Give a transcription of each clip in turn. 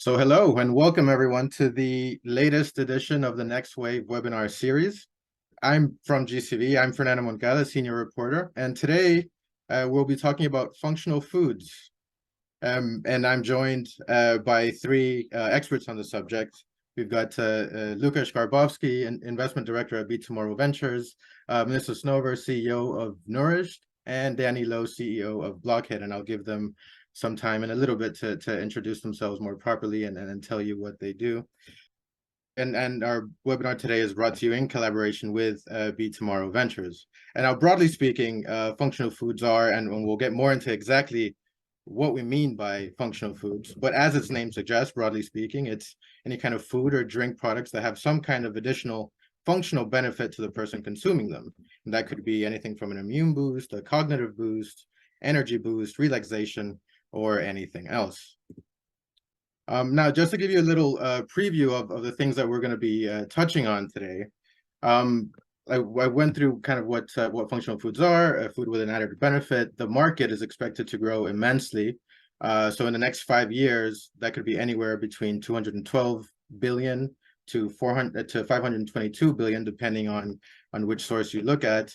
So hello and welcome everyone to the latest edition of the Next Wave webinar series. I'm from GCV, I'm Fernando Moncada, senior reporter, and today we'll be talking about functional foods. And I'm joined by three experts on the subject. We've got Lukasz Garbowski, investment director at Btomorrow Ventures, Melissa Snover, CEO of Nourished, and Danny Lowe, CEO of Blockhead, and I'll give them some time in a little bit to introduce themselves more properly and tell you what they do. And our webinar today is brought to you in collaboration with Btomorrow Ventures. And now, broadly speaking, functional foods are, and we'll get more into exactly what we mean by functional foods, but as its name suggests, broadly speaking, it's any kind of food or drink products that have some kind of additional functional benefit to the person consuming them. And that could be anything from an immune boost, a cognitive boost, energy boost, relaxation, or anything else. Now, just to give you a little preview of the things that we're going to be touching on today, I went through kind of what functional foods are, a food with an added benefit. The market is expected to grow immensely. So in the next 5 years, that could be anywhere between 212 billion to 522 billion, depending on which source you look at.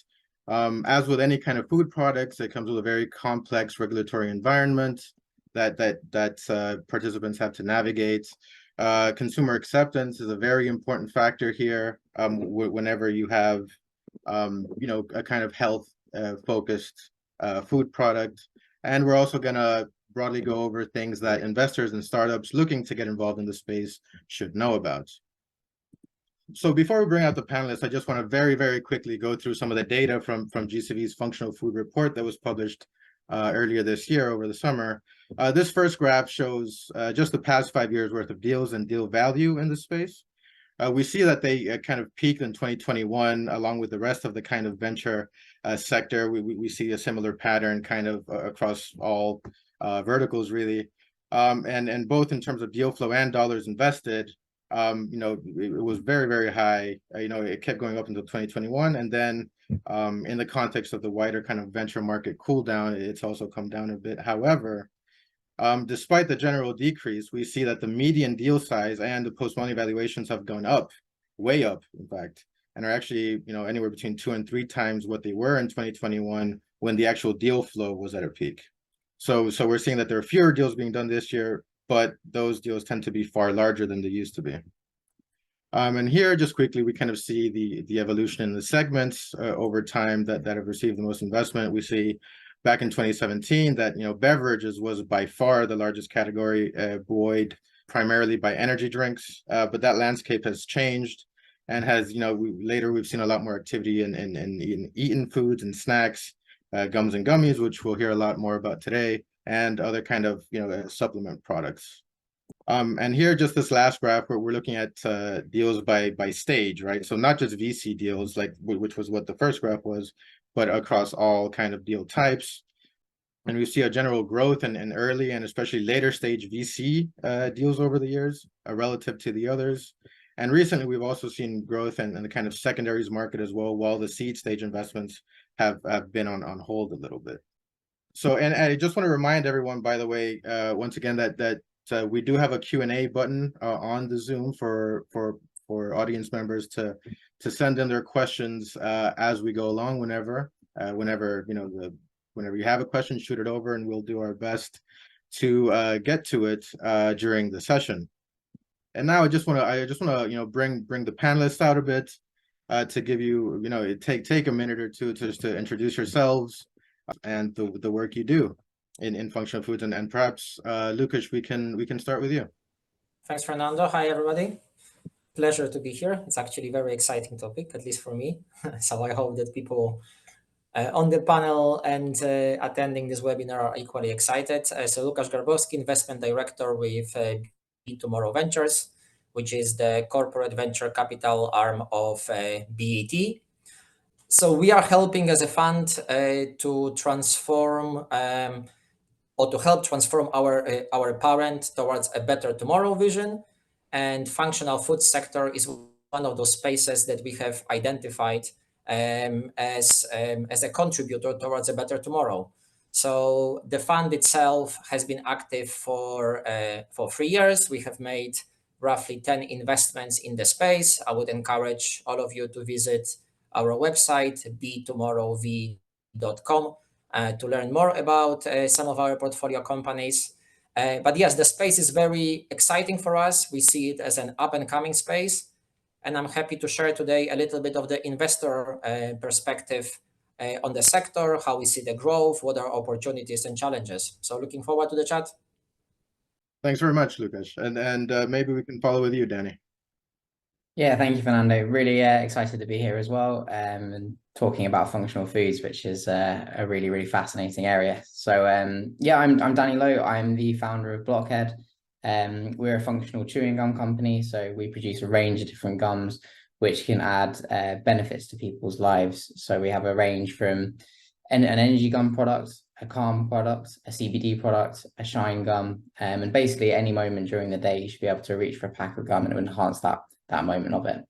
As with any kind of food products, it comes with a very complex regulatory environment that participants have to navigate. Consumer acceptance is a very important factor here. Whenever you have, a kind of health focused food product, and we're also going to broadly go over things that investors and startups looking to get involved in the space should know about. So before we bring out the panelists, I just want to very, very quickly go through some of the data from GCV's functional food report that was published earlier this year over the summer. This first graph shows just the past 5 years worth of deals and deal value in the space. We see that they kind of peaked in 2021, along with the rest of the kind of venture sector. We see a similar pattern kind of across all verticals, really. And both in terms of deal flow and dollars invested, it was very, very high. It kept going up until 2021. And then in the context of the wider kind of venture market cool down, it's also come down a bit. However, despite the general decrease, we see that the median deal size and the post-money valuations have gone up, way up, in fact, and are actually, anywhere between 2 and 3 times what they were in 2021 when the actual deal flow was at a peak. So we're seeing that there are fewer deals being done this year, but those deals tend to be far larger than they used to be. And here, just quickly, we kind of see the evolution in the segments over time that have received the most investment. We see back in 2017 that beverages was by far the largest category, buoyed primarily by energy drinks, but that landscape has changed and has we've seen a lot more activity in eaten foods and snacks, gums and gummies, which we'll hear a lot more about today, and other kind of supplement products. And here, just this last graph, where we're looking at deals by stage, right? So not just VC deals, which was what the first graph was, but across all kind of deal types. And we see a general growth in early and especially later stage VC deals over the years relative to the others. And recently, we've also seen growth in the kind of secondaries market as well, while the seed stage investments have been on hold a little bit. So, and I just want to remind everyone, by the way, once again, that we do have a Q&A button on the Zoom for audience members to send in their questions as we go along. Whenever you have a question, shoot it over, and we'll do our best to get to it during the session. And now I just want to bring the panelists out a bit to give you take a minute or two to introduce yourselves and the work you do in functional foods, and perhaps Lukasz, we can start with you. Thanks, Fernando. Hi, everybody. Pleasure to be here. It's actually a very exciting topic, at least for me. So I hope that people on the panel and attending this webinar are equally excited. So Lukasz Garbowski, investment director with Btomorrow Ventures, which is the corporate venture capital arm of BET. So we are helping as a fund to transform or to help transform our parent towards a better tomorrow vision. And functional food sector is one of those spaces that we have identified as a contributor towards a better tomorrow. So the fund itself has been active for 3 years. We have made roughly 10 investments in the space. I would encourage all of you to visit our website, btomorrowv.com, to learn more about some of our portfolio companies. But yes, the space is very exciting for us. We see it as an up and coming space. And I'm happy to share today a little bit of the investor perspective on the sector, how we see the growth, what are opportunities and challenges. So looking forward to the chat. Thanks very much, Lucas. And maybe we can follow with you, Danny. Yeah, thank you, Fernando. Really excited to be here as well, and talking about functional foods, which is a really, really fascinating area. So yeah, I'm Danny Lowe. I'm the founder of Blockhead. We're a functional chewing gum company, so we produce a range of different gums which can add benefits to people's lives. So we have a range from an energy gum product, a calm product, a CBD product, a shine gum, and basically any moment during the day you should be able to reach for a pack of gum and enhance that moment of it.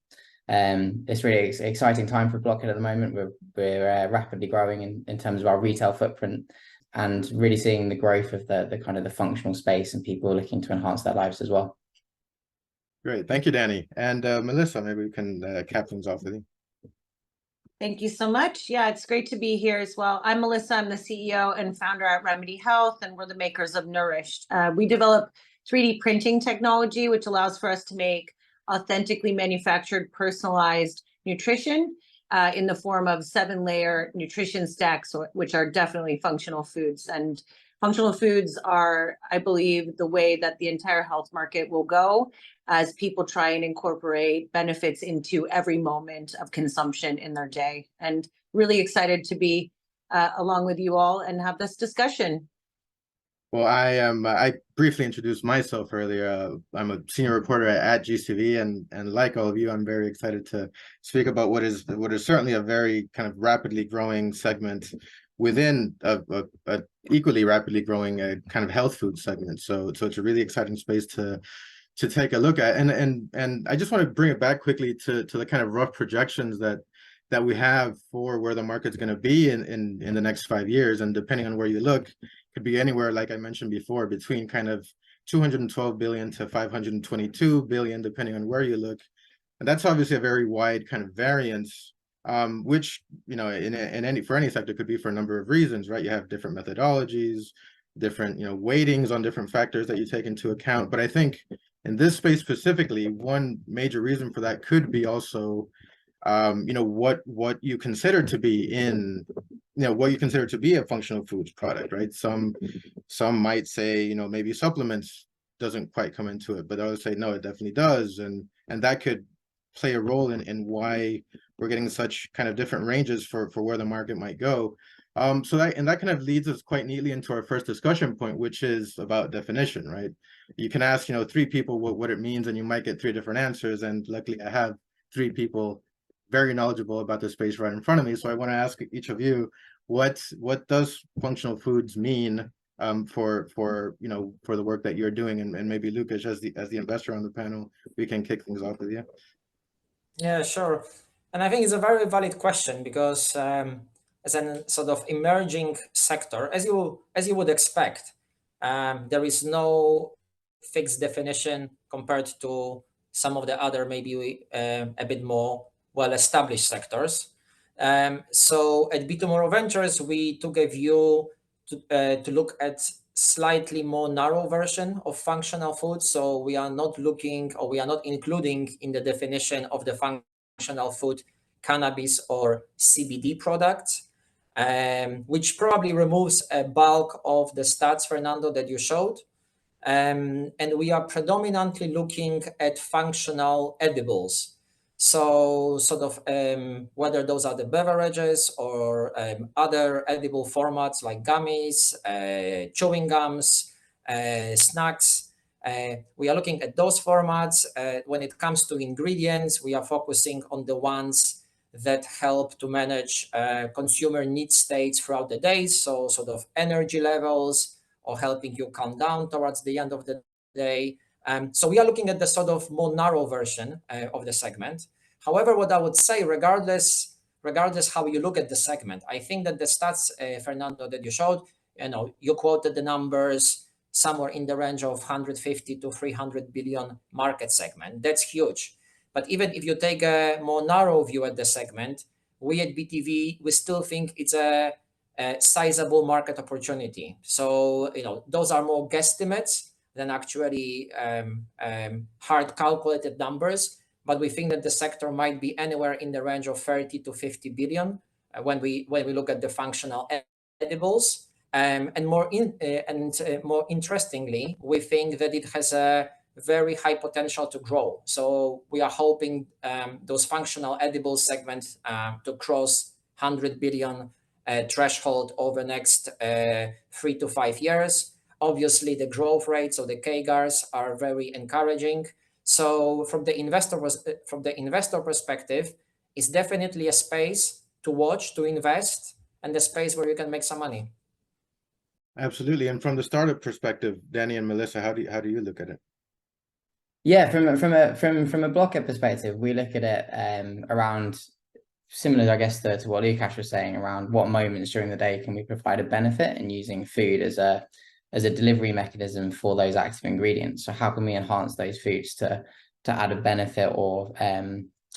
It's really exciting time for Blockhead at the moment. We're rapidly growing in terms of our retail footprint, and really seeing the growth of the kind of the functional space and people looking to enhance their lives as well. Great, thank you, Danny. And Melissa, maybe we can cap things off with you. Thank you so much. Yeah, it's great to be here as well. I'm Melissa. I'm the CEO and founder at Remedy Health, and we're the makers of Nourished. We develop 3D printing technology, which allows for us to make authentically manufactured, personalized nutrition in the form of 7-layer nutrition stacks, which are definitely functional foods. And functional foods are, I believe, the way that the entire health market will go as people try and incorporate benefits into every moment of consumption in their day. And really excited to be along with you all and have this discussion. Well, I briefly introduced myself earlier. I'm a senior reporter at GCV, and like all of you, I'm very excited to speak about what is certainly a very kind of rapidly growing segment within a equally rapidly growing kind of health food segment. So it's a really exciting space to take a look at. And I just want to bring it back quickly to the kind of rough projections that we have for where the market's going to be in the next 5 years. And depending on where you look, could be anywhere, like I mentioned before, between kind of 212 billion to 522 billion, depending on where you look. And that's obviously a very wide kind of variance, which, you know, for any sector could be for a number of reasons, right? You have different methodologies, different, you know, weightings on different factors that you take into account. But I think in this space specifically, one major reason for that could be also, you know, what you consider to be what you consider to be a functional foods product, right? Some might say, you know, maybe supplements doesn't quite come into it, but others say no, it definitely does, and that could play a role in why we're getting such kind of different ranges for where the market might go. So that kind of leads us quite neatly into our first discussion point, which is about definition, right? You can ask, you know, 3 people what it means, and you might get 3 different answers. And luckily, I have 3 people very knowledgeable about the space right in front of me. So I want to ask each of you, what does functional foods mean for you know, for the work that you're doing? And maybe Lucas, as the investor on the panel, we can kick things off with you. Yeah, sure. And I think it's a very valid question because as a sort of emerging sector, as you would expect, there is no fixed definition compared to some of the other maybe a bit more well-established sectors. So at Btomorrow Ventures, we took a view to look at slightly more narrow version of functional food. So we are not looking, or we are not including in the definition of the functional food cannabis or CBD products, which probably removes a bulk of the stats, Fernando, that you showed. And we are predominantly looking at functional edibles. So sort of whether those are the beverages or other edible formats like gummies, chewing gums, snacks. We are looking at those formats. When it comes to ingredients, we are focusing on the ones that help to manage consumer need states throughout the day. So sort of energy levels, or helping you calm down towards the end of the day. So we are looking at the sort of more narrow version of the segment. However, what I would say, regardless how you look at the segment, I think that the stats, Fernando, that you showed, You quoted the numbers, somewhere in the range of 150 to 300 billion market segment. That's huge. But even if you take a more narrow view at the segment, we at BTV, we still think it's a sizable market opportunity. So, those are more guesstimates than actually hard calculated numbers. But we think that the sector might be anywhere in the range of 30 to 50 billion when we look at the functional edibles. And more interestingly, we think that it has a very high potential to grow. So we are hoping those functional edibles segments to cross 100 billion threshold over the next 3 to 5 years. Obviously, the growth rates of the CAGRs are very encouraging. So from the investor perspective, it's definitely a space to watch, to invest, and a space where you can make some money. Absolutely. And from the startup perspective, Danny and Melissa, how do you look at it? Yeah, from a Blockhead perspective, we look at it around similar, I guess, to what Lukasz was saying around what moments during the day can we provide a benefit, and using food as a delivery mechanism for those active ingredients. So how can we enhance those foods to add a benefit or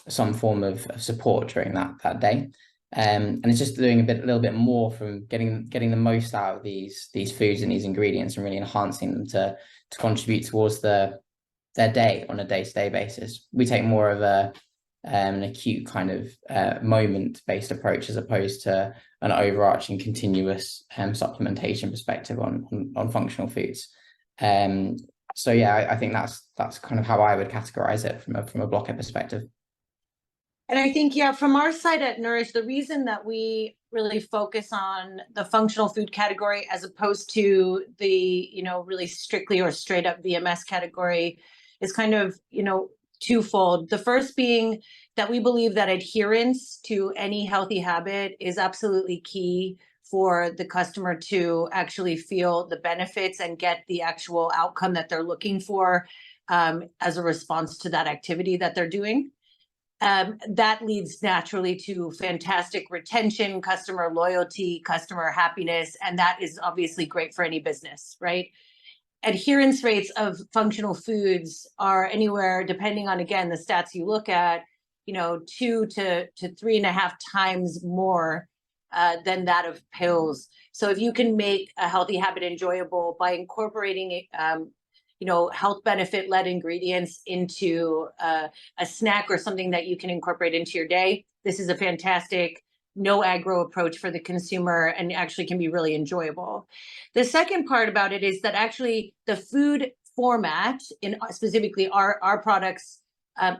some form of support during that day? And it's just doing a little bit more from getting the most out of these foods and these ingredients, and really enhancing them to contribute towards their day on a day-to-day basis. We take more of an acute kind of moment-based approach as opposed to an overarching continuous supplementation perspective on functional foods. So yeah, I think that's kind of how I would categorize it from a Blockhead perspective. And I think, yeah, from our side at Nourish, the reason that we really focus on the functional food category as opposed to the, really strictly or straight up VMS category is kind of, twofold. The first being that we believe that adherence to any healthy habit is absolutely key for the customer to actually feel the benefits and get the actual outcome that they're looking for as a response to that activity that they're doing. That leads naturally to fantastic retention, customer loyalty, customer happiness, and that is obviously great for any business, right? Adherence rates of functional foods are anywhere, depending on, again, the stats you look at, 2 to 3.5 times more than that of pills. So if you can make a healthy habit enjoyable by incorporating health benefit led ingredients into a snack or something that you can incorporate into your day, this is a fantastic no aggro approach for the consumer, and actually can be really enjoyable. The second part about it is that actually the food format, in specifically our products,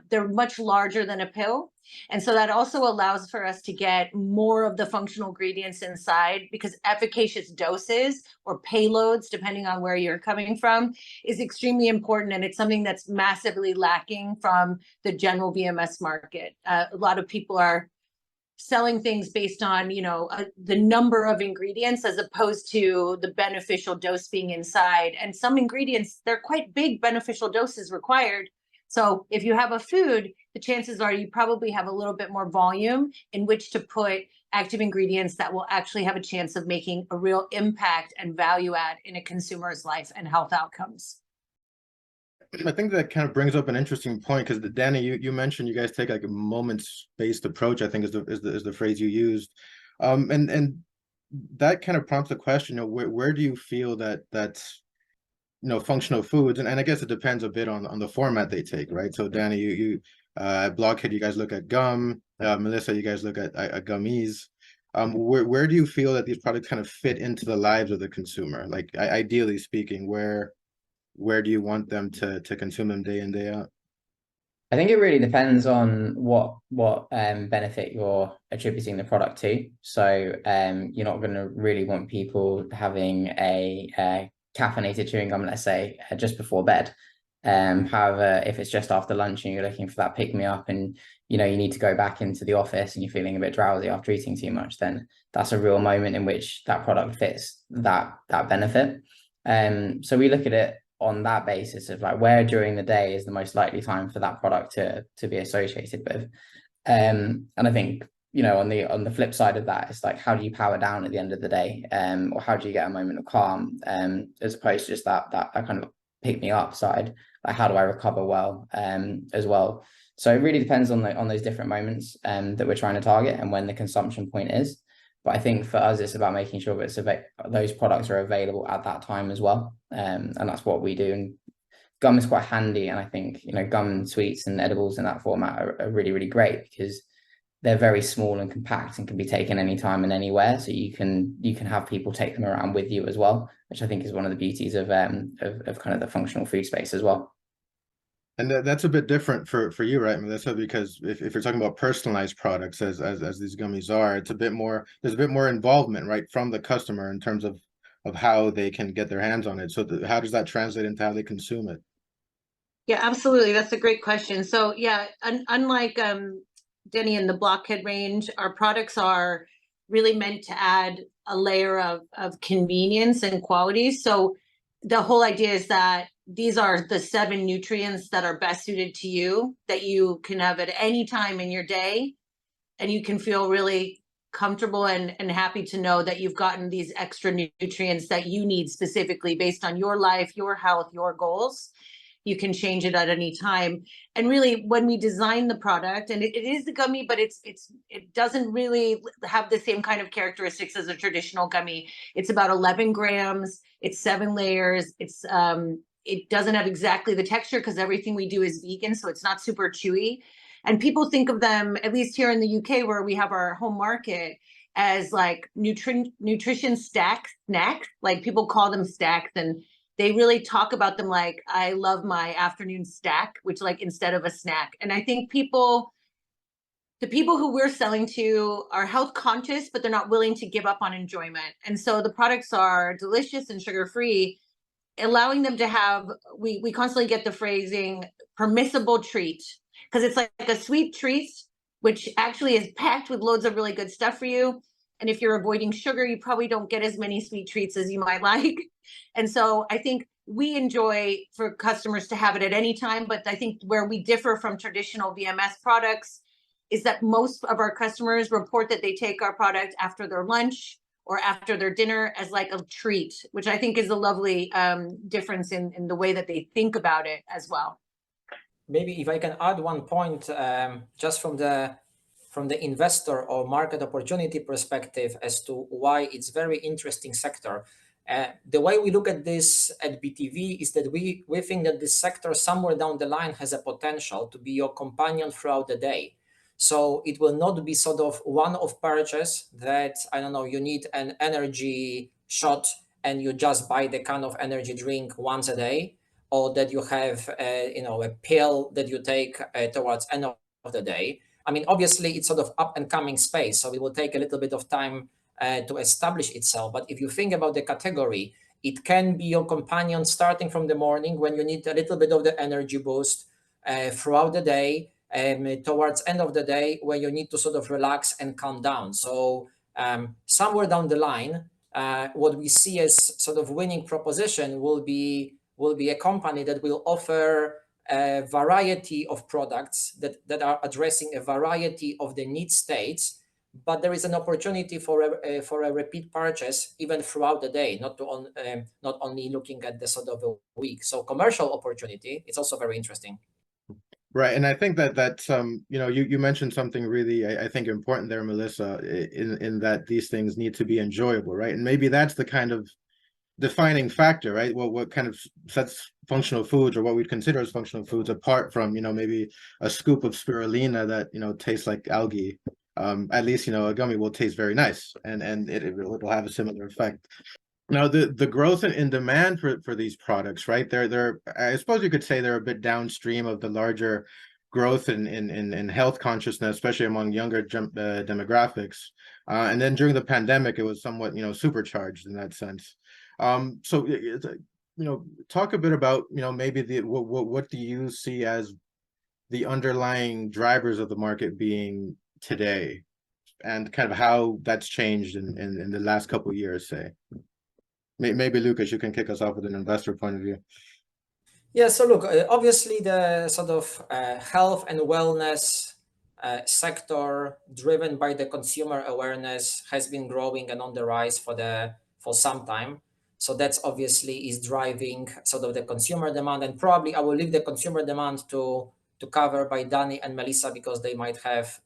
they're much larger than a pill. And so that also allows for us to get more of the functional ingredients inside, because efficacious doses or payloads, depending on where you're coming from, is extremely important. And it's something that's massively lacking from the general VMS market. A lot of people are selling things based on, the number of ingredients as opposed to the beneficial dose being inside. And some ingredients, they're quite big beneficial doses required. So if you have a food, the chances are you probably have a little bit more volume in which to put active ingredients that will actually have a chance of making a real impact and value add in a consumer's life and health outcomes. I think that kind of brings up an interesting point, because Danny, you mentioned you guys take like a moments-based approach, I think is the phrase you used. And that kind of prompts the question, where do you feel that's functional foods, and I guess it depends a bit on the format they take, right? So Danny, you at Blockhead, you guys look at gum. Melissa, you guys look at gummies. Where do you feel that these products kind of fit into the lives of the consumer? Like ideally speaking, where do you want them to consume them day in, day out? I think it really depends on what benefit you're attributing the product to. So you're not going to really want people having a caffeinated chewing gum, let's say, just before bed. However, if it's just after lunch and you're looking for that pick-me-up, and you need to go back into the office and you're feeling a bit drowsy after eating too much, then that's a real moment in which that product fits that benefit. So we look at it on that basis of like where during the day is the most likely time for that product to be associated with. And I think you know, on the flip side of that, it's like, how do you power down at the end of the day, or how do you get a moment of calm, as opposed to just that kind of pick me up side, like how do I recover well, as well. So it really depends on those different moments that we're trying to target and when the consumption point is. But I think for us, it's about making sure that those products are available at that time as well, and that's what we do. And gum is quite handy, and I think, you know, gum and sweets and edibles in that format are really, really great because they're very small and compact and can be taken anytime and anywhere. So you can have people take them around with you as well, which I think is one of the beauties of kind of the functional food space as well. And that's a bit different for you, right, Melissa? Because if you're talking about personalized products, as these gummies are, it's a bit more, there's a bit more involvement, right, from the customer in terms of how they can get their hands on it. So how does that translate into how they consume it? Yeah, absolutely. That's a great question. So yeah, unlike Denny and the Blockhead range, our products are really meant to add a layer of convenience and quality. So the whole idea is that these are the 7 nutrients that are best suited to you, that you can have at any time in your day, and you can feel really comfortable and happy to know that you've gotten these extra nutrients that you need specifically based on your life, your health, your goals. You can change it at any time. And really, when we design the product, and it is the gummy, but it doesn't really have the same kind of characteristics as a traditional gummy. It's about 11 grams. It's 7 layers. It doesn't have exactly the texture because everything we do is vegan, so it's not super chewy. And people think of them, at least here in the UK, where we have our home market, as like nutrition snacks. Like people call them stacks, and they really talk about them like, I love my afternoon stack, which like instead of a snack. And I think the people who we're selling to are health conscious, but they're not willing to give up on enjoyment. And so the products are delicious and sugar-free, allowing them to have, we constantly get the phrasing permissible treat, because it's like a sweet treat, which actually is packed with loads of really good stuff for you. And if you're avoiding sugar, you probably don't get as many sweet treats as you might like. And so I think we enjoy for customers to have it at any time. But I think where we differ from traditional VMS products is that most of our customers report that they take our product after their lunch or after their dinner as like a treat, which I think is a lovely difference in the way that they think about it as well. Maybe if I can add one point, just from the investor or market opportunity perspective as to why it's very interesting sector. The way we look at this at BTV is that we think that this sector somewhere down the line has a potential to be your companion throughout the day. So it will not be sort of one-off purchase that, I don't know, you need an energy shot and you just buy the kind of energy drink once a day, or that you have a pill that you take towards end of the day. I mean, obviously, it's sort of up and coming space, so it will take a little bit of time to establish itself. But if you think about the category, it can be your companion starting from the morning when you need a little bit of the energy boost throughout the day, towards end of the day when you need to sort of relax and calm down. So somewhere down the line, what we see as sort of winning proposition will be a company that will offer a variety of products that are addressing a variety of the need states, but there is an opportunity for a repeat purchase even throughout the day, not only looking at the sort of a week. So commercial opportunity, it's also very interesting. Right, and I think that's you mentioned something really I think important there, Melissa, in that these things need to be enjoyable, right? And maybe that's the kind of defining factor, right? What kind of sets functional foods, or what we'd consider as functional foods, apart from maybe a scoop of spirulina that tastes like algae. At least a gummy will taste very nice, and it'll have a similar effect. Now the growth in demand for these products, right? They're I suppose you could say they're a bit downstream of the larger growth in health consciousness, especially among younger demographics. And then during the pandemic, it was somewhat supercharged in that sense. So talk a bit about maybe what do you see as the underlying drivers of the market being today, and kind of how that's changed in the last couple of years, say. Maybe Lucas, you can kick us off with an investor point of view. Yeah, so look, obviously the sort of health and wellness sector driven by the consumer awareness has been growing and on the rise for some time. So that's obviously is driving sort of the consumer demand, and probably I will leave the consumer demand to cover by Danny and Melissa because they might have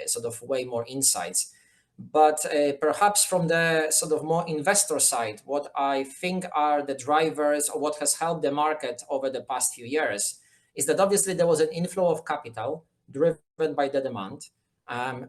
sort of way more insights. But perhaps from the sort of more investor side, what I think are the drivers or what has helped the market over the past few years is that obviously there was an inflow of capital driven by the demand.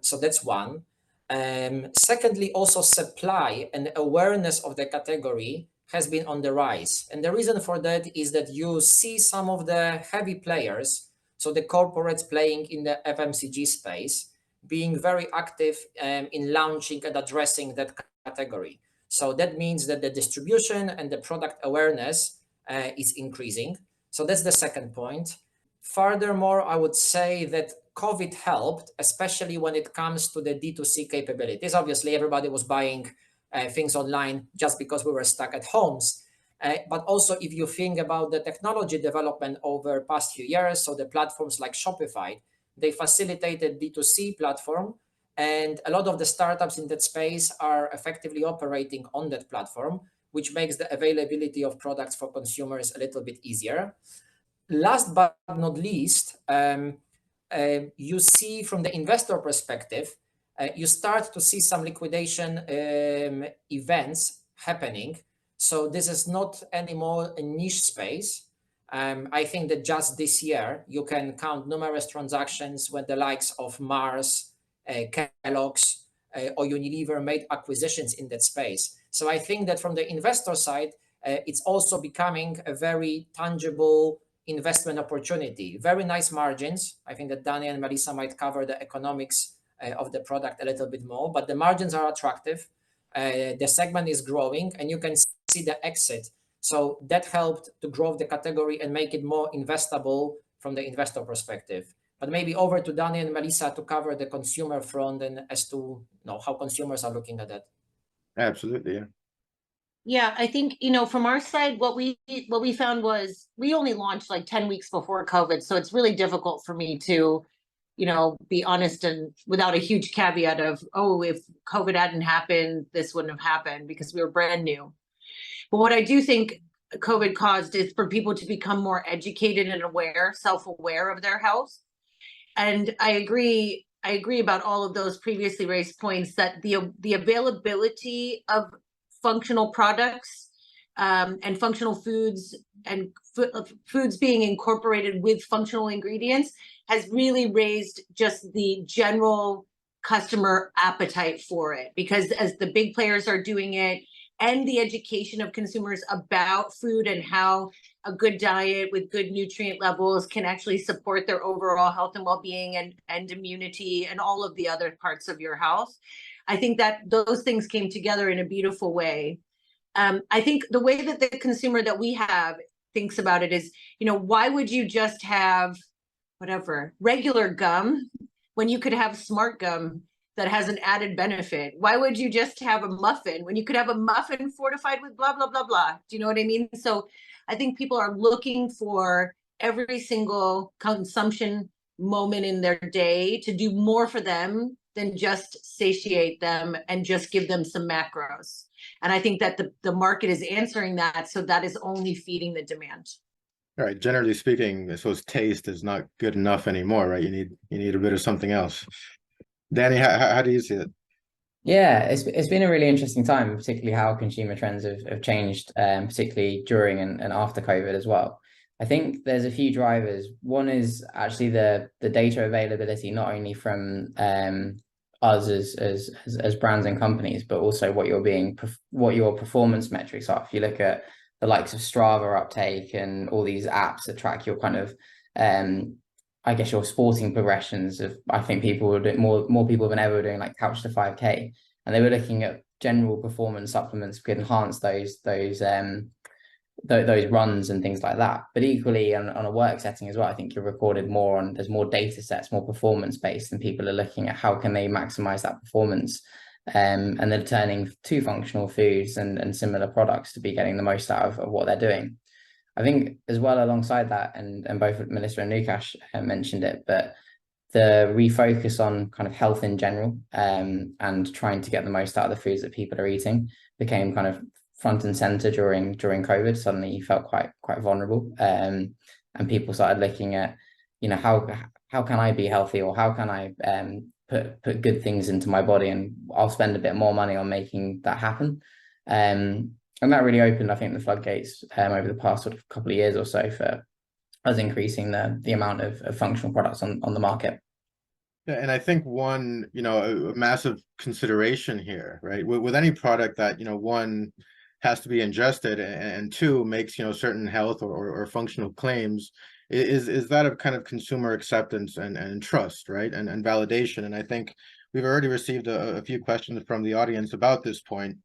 So that's one. Secondly, also supply and awareness of the category has been on the rise. And the reason for that is that you see some of the heavy players, so the corporates playing in the FMCG space, being very active in launching and addressing that category. So that means that the distribution and the product awareness is increasing. So that's the second point. Furthermore, I would say that COVID helped, especially when it comes to the D2C capabilities. Obviously, everybody was buying things online just because we were stuck at homes. But also, if you think about the technology development over past few years, so the platforms like Shopify, they facilitated D2C platform, and a lot of the startups in that space are effectively operating on that platform, which makes the availability of products for consumers a little bit easier. Last but not least, you see from the investor perspective, you start to see some liquidation events happening. So this is not anymore a niche space. I think that just this year, you can count numerous transactions when the likes of Mars, Kellogg's, or Unilever made acquisitions in that space. So I think that from the investor side, it's also becoming a very tangible investment opportunity. Very nice margins. I think that Danny and Melissa might cover the economics of the product a little bit more, but the margins are attractive. The segment is growing, and you can see the exit. So that helped to grow the category and make it more investable from the investor perspective. But maybe over to Danny and Melissa to cover the consumer front and as to how consumers are looking at that. Absolutely, yeah. Yeah, I think, from our side, what we found was we only launched like 10 weeks before COVID. So it's really difficult for me to, be honest and without a huge caveat of, if COVID hadn't happened, this wouldn't have happened because we were brand new. But what I do think COVID caused is for people to become more educated and self-aware of their health. And I agree about all of those previously raised points that the availability of functional products and functional foods and foods being incorporated with functional ingredients has really raised just the general customer appetite for it, because as the big players are doing it and the education of consumers about food and how a good diet with good nutrient levels can actually support their overall health and well-being and immunity and all of the other parts of your health. I think that those things came together in a beautiful way. I think the way that the consumer that we have thinks about it is, why would you just have regular gum when you could have smart gum that has an added benefit? Why would you just have a muffin when you could have a muffin fortified with blah, blah, blah, blah? Do you know what I mean? So I think people are looking for every single consumption moment in their day to do more for them than just satiate them and just give them some macros. And I think that the market is answering that. So that is only feeding the demand. All right. Generally speaking, I suppose taste is not good enough anymore, right? You need a bit of something else. Danny, how do you see it? Yeah, it's been a really interesting time, particularly how consumer trends have changed, particularly during and after COVID as well. I think there's a few drivers. One is actually the data availability, not only from us as brands and companies, but also what your performance metrics are. If you look at the likes of Strava uptake and all these apps that track your kind of I guess your sporting progressions of, I think people were doing more people than ever doing like couch to 5K, and they were looking at general performance supplements could enhance those runs and things like that. But equally on a work setting as well, I think you're recorded more on, there's more data sets, more performance based, and people are looking at how can they maximize that performance, and they're turning to functional foods and similar products to be getting the most out of what they're doing. I think as well alongside that, and both Melissa and Nukash mentioned it, but the refocus on kind of health in general, and trying to get the most out of the foods that people are eating became kind of front and center during COVID. Suddenly you felt quite vulnerable, and people started looking at, you know, how can I be healthy, or how can I put good things into my body, and I'll spend a bit more money on making that happen. And that really opened, I think, the floodgates over the past sort of couple of years or so for us increasing the amount of functional products on the market. Yeah, and I think one, you know, a massive consideration here, right? With any product that, you know, one has to be ingested, and two makes, you know, certain health or functional claims, is that of kind of consumer acceptance and trust, right? And validation. And I think we've already received a few questions from the audience about this point.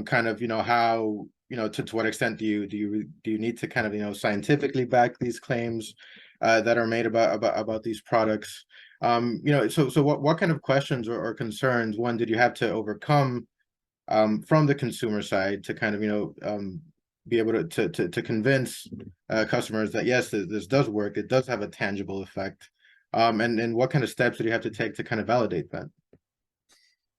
Kind of, you know, how, you know, to what extent do you need to kind of, you know, scientifically back these claims that are made about these products? You know, so what kind of questions or concerns, one, did you have to overcome from the consumer side to kind of, you know, be able to convince customers that yes, this does work, it does have a tangible effect, and what kind of steps did you have to take to kind of validate that?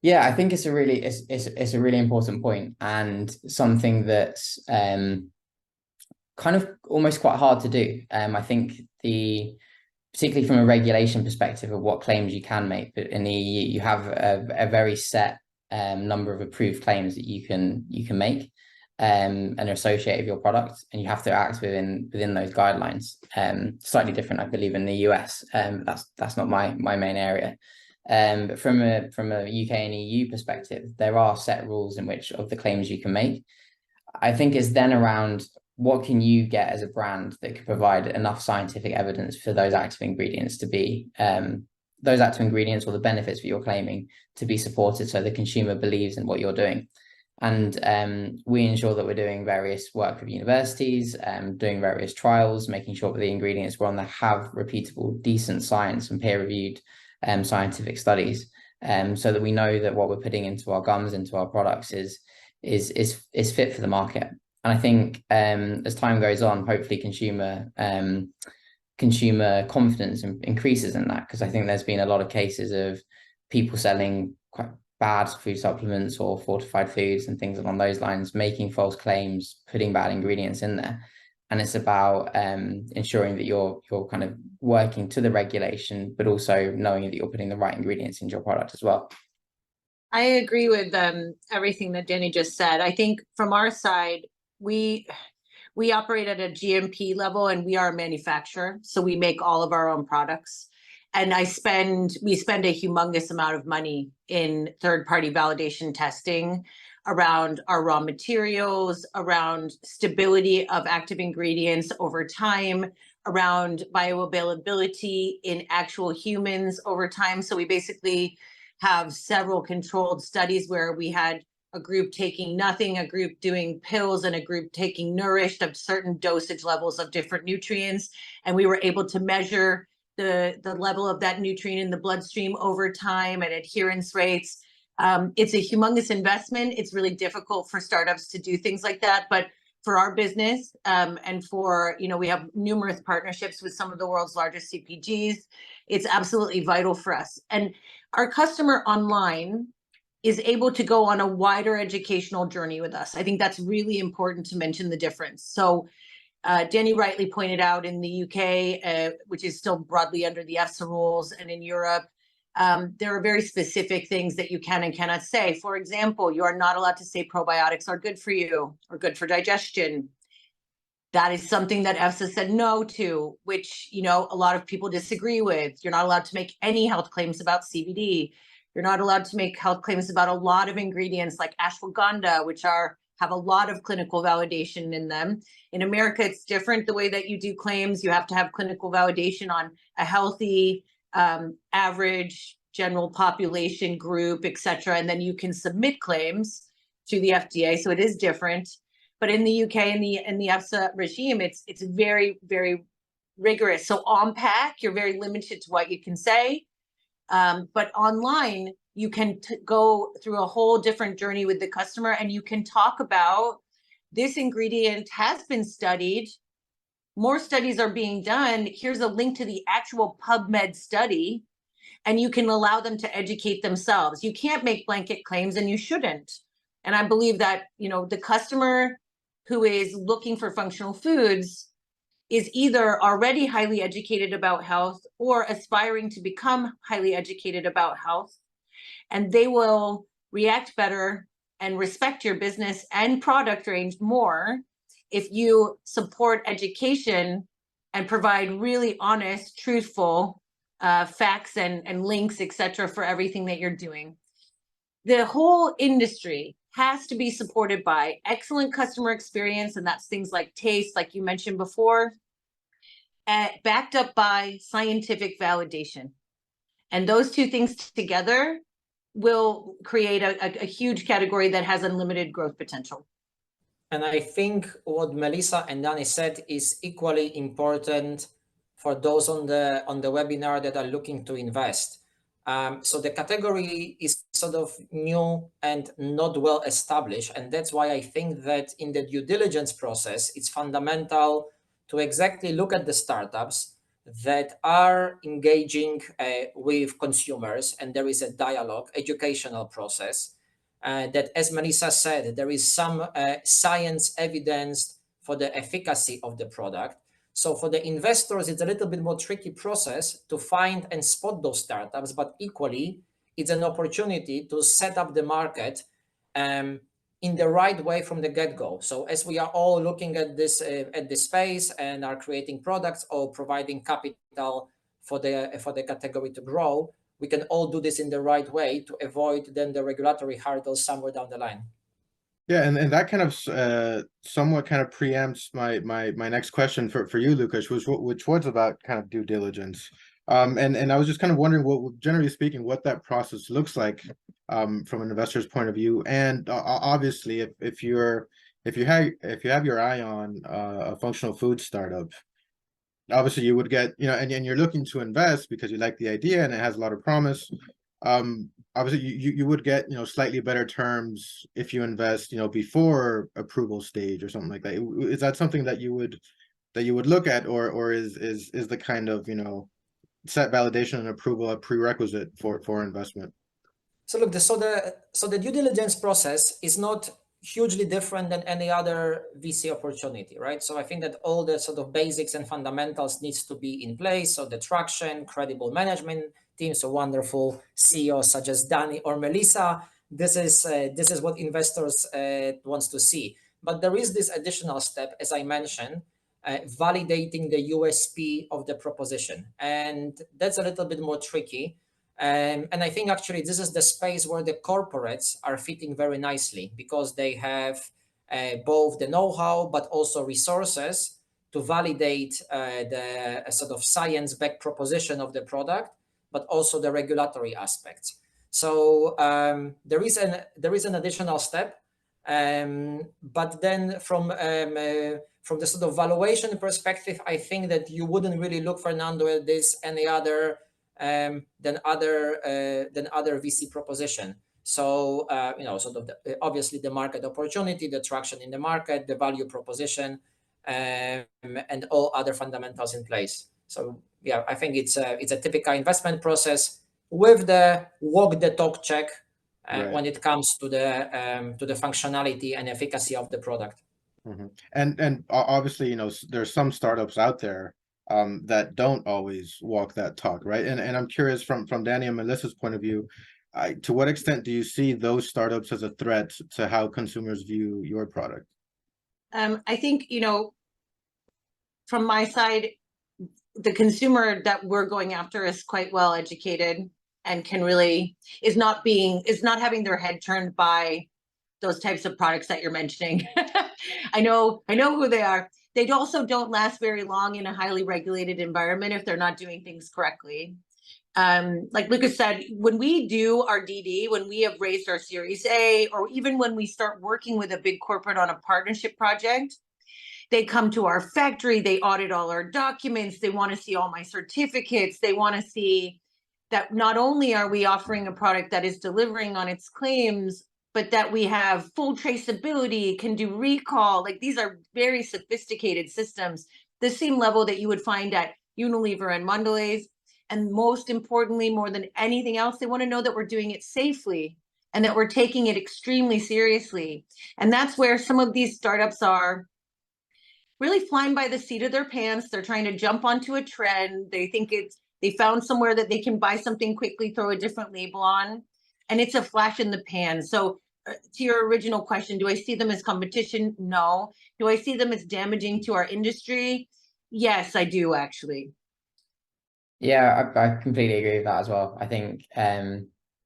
Yeah, I think it's a really important point, and something that's kind of almost quite hard to do. I think particularly from a regulation perspective of what claims you can make, but in the EU you have a very set number of approved claims that you can make and are associated with your product, and you have to act within those guidelines. Slightly different, I believe, in the US. That's not my main area. But from a UK and EU perspective, there are set rules in which of the claims you can make. I think it's then around what can you get as a brand that could provide enough scientific evidence for those active ingredients to be those active ingredients or the benefits that you're claiming to be supported, so the consumer believes in what you're doing. And we ensure that we're doing various work with universities, doing various trials, making sure that the ingredients we're on there have repeatable, decent science and peer-reviewed scientific studies, so that we know that what we're putting into our gums, into our products is fit for the market. And I think as time goes on, hopefully consumer confidence increases in that, because I think there's been a lot of cases of people selling quite bad food supplements or fortified foods and things along those lines, making false claims, putting bad ingredients in there. And it's about ensuring that you're kind of working to the regulation, but also knowing that you're putting the right ingredients into your product as well. I agree with everything that Danny just said. I think from our side, we operate at a GMP level, and we are a manufacturer, so we make all of our own products. And we spend a humongous amount of money in third-party validation testing around our raw materials, around stability of active ingredients over time, around bioavailability in actual humans over time. So we basically have several controlled studies where we had a group taking nothing, a group doing pills, and a group taking Nourished of certain dosage levels of different nutrients. And we were able to measure the level of that nutrient in the bloodstream over time and adherence rates. It's a humongous investment. It's really difficult for startups to do things like that. But for our business, and for, you know, we have numerous partnerships with some of the world's largest CPGs. It's absolutely vital for us. And our customer online is able to go on a wider educational journey with us. I think that's really important to mention the difference. So Danny rightly pointed out, in the UK, which is still broadly under the EFSA rules, and in Europe, there are very specific things that you can and cannot say. For example, you are not allowed to say probiotics are good for you or good for digestion. That is something that EFSA said no to, which, you know, a lot of people disagree with. You're not allowed to make any health claims about CBD. You're not allowed to make health claims about a lot of ingredients like ashwagandha, which have a lot of clinical validation in them. In America, it's different. The way that you do claims, you have to have clinical validation on a healthy, average general population group, et cetera. And then you can submit claims to the FDA. So it is different. But in the UK and the EFSA regime, it's very, very rigorous. So on pack, you're very limited to what you can say. But online, you can go through a whole different journey with the customer, and you can talk about this ingredient has been studied more studies are being done. Here's a link to the actual PubMed study, and you can allow them to educate themselves. You can't make blanket claims, and you shouldn't. And I believe that, the customer who is looking for functional foods is either already highly educated about health or aspiring to become highly educated about health, and they will react better and respect your business and product range more if you support education and provide really honest, truthful facts and links, etc., for everything that you're doing. The whole industry has to be supported by excellent customer experience, and that's things like taste, like you mentioned before, backed up by scientific validation. And those two things together will create a huge category that has unlimited growth potential. And I think what Melissa and Danny said is equally important for those on the webinar that are looking to invest. So the category is sort of new and not well established, and that's why I think that in the due diligence process, it's fundamental to exactly look at the startups that are engaging with consumers, and there is a dialogue, educational process. That, as Melissa said, there is some science evidence for the efficacy of the product. So for the investors, it's a little bit more tricky process to find and spot those startups, but equally, it's an opportunity to set up the market in the right way from the get-go. So as we are all looking at this space and are creating products or providing capital for the category to grow, we can all do this in the right way to avoid then the regulatory hurdles somewhere down the line. Yeah, and that kind of somewhat kind of preempts my next question for you, Lucas, which was about kind of due diligence. And I was just kind of wondering what, generally speaking, what that process looks like from an investor's point of view. And obviously, if you have your eye on a functional food startup, obviously you would get, and you're looking to invest because you like the idea and it has a lot of promise. Obviously you would get, slightly better terms if you invest, before approval stage or something like that. Is that something that you would look at, or is the kind of, set validation and approval a prerequisite for investment? So look, so the due diligence process is not hugely different than any other VC opportunity, right? So I think that all the sort of basics and fundamentals needs to be in place. So the traction, credible management team, so wonderful CEOs such as Danny or Melissa. This is what investors wants to see. But there is this additional step, as I mentioned, validating the USP of the proposition, and that's a little bit more tricky. And I think actually this is the space where the corporates are fitting very nicely, because they have both the know-how but also resources to validate the sort of science-backed proposition of the product, but also the regulatory aspects. So there is an additional step, but then from the sort of valuation perspective, I think that you wouldn't really look, Fernando, at this any other than other VC proposition. So sort of obviously the market opportunity, the traction in the market, the value proposition, and all other fundamentals in place. So yeah, I think it's a typical investment process with the walk the talk check Right. when it comes to the functionality and efficacy of the product. Mm-hmm. And obviously, there's some startups out there that don't always walk that talk, right? And I'm curious from Danny and Melissa's point of view, to what extent do you see those startups as a threat to how consumers view your product? I think, from my side, the consumer that we're going after is quite well educated and is not having their head turned by those types of products that you're mentioning. I know who they are. They also don't last very long in a highly regulated environment if they're not doing things correctly. Like Lucas said, when we do our DD, when we have raised our Series A, or even when we start working with a big corporate on a partnership project, they come to our factory, they audit all our documents, they want to see all my certificates, they want to see that not only are we offering a product that is delivering on its claims, but that we have full traceability, can do recall. Like, these are very sophisticated systems the same level that you would find at Unilever and Mondelez. And most importantly, more than anything else, they want to know that we're doing it safely and that we're taking it extremely seriously. And that's where some of these startups are really flying by the seat of their pants. They're trying to jump onto a trend. They think they found somewhere that they can buy something quickly, throw a different label on, and it's a flash in the pan. So to your original question, do I see them as competition? No. Do I see them as damaging to our industry? Yes, I do, actually. Yeah, I completely agree with that as well. I think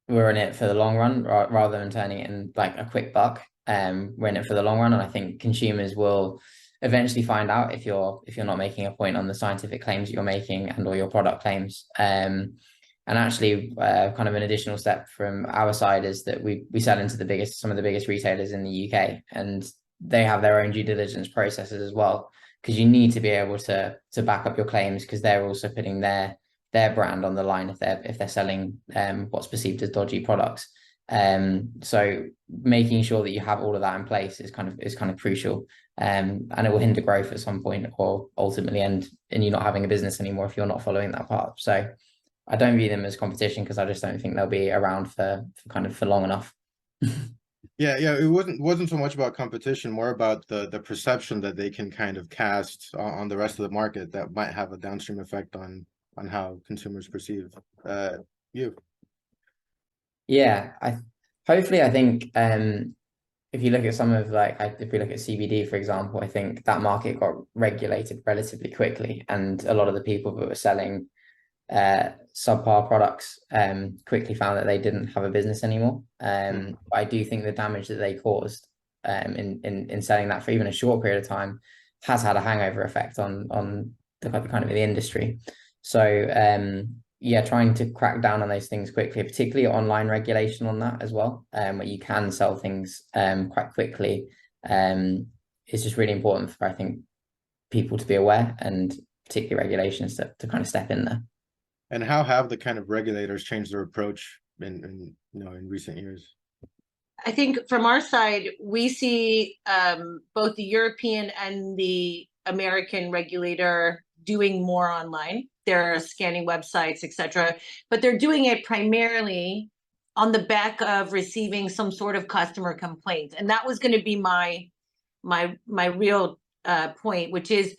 we're in it for the long run rather than turning it in like a quick buck. We're in it for the long run, and I think consumers will eventually find out if you're not making a point on the scientific claims that you're making and or your product claims. And actually, kind of an additional step from our side is that we sell into some of the biggest retailers in the UK, and they have their own due diligence processes as well, because you need to be able to back up your claims, because they're also putting their brand on the line if they're selling what's perceived as dodgy products. So making sure that you have all of that in place is kind of crucial, and it will hinder growth at some point, or ultimately end in you not having a business anymore if you're not following that path. So I don't view them as competition, because I just don't think they'll be around for long enough. Yeah, it wasn't so much about competition, more about the perception that they can kind of cast on the rest of the market that might have a downstream effect on how consumers perceive you. Yeah, I think if you look at some of if we look at CBD, for example, I think that market got regulated relatively quickly, and a lot of the people that were selling subpar products quickly found that they didn't have a business anymore. I do think the damage that they caused in selling that for even a short period of time has had a hangover effect on the kind of the industry. So yeah, trying to crack down on those things quickly, particularly online regulation on that as well, where you can sell things quite quickly, is just really important for, I think, people to be aware, and particularly regulations to kind of step in there. And how have the kind of regulators changed their approach in recent years? I think from our side, we see both the European and the American regulator doing more online. They're scanning websites, etc., but they're doing it primarily on the back of receiving some sort of customer complaint. And that was going to be my real point, which is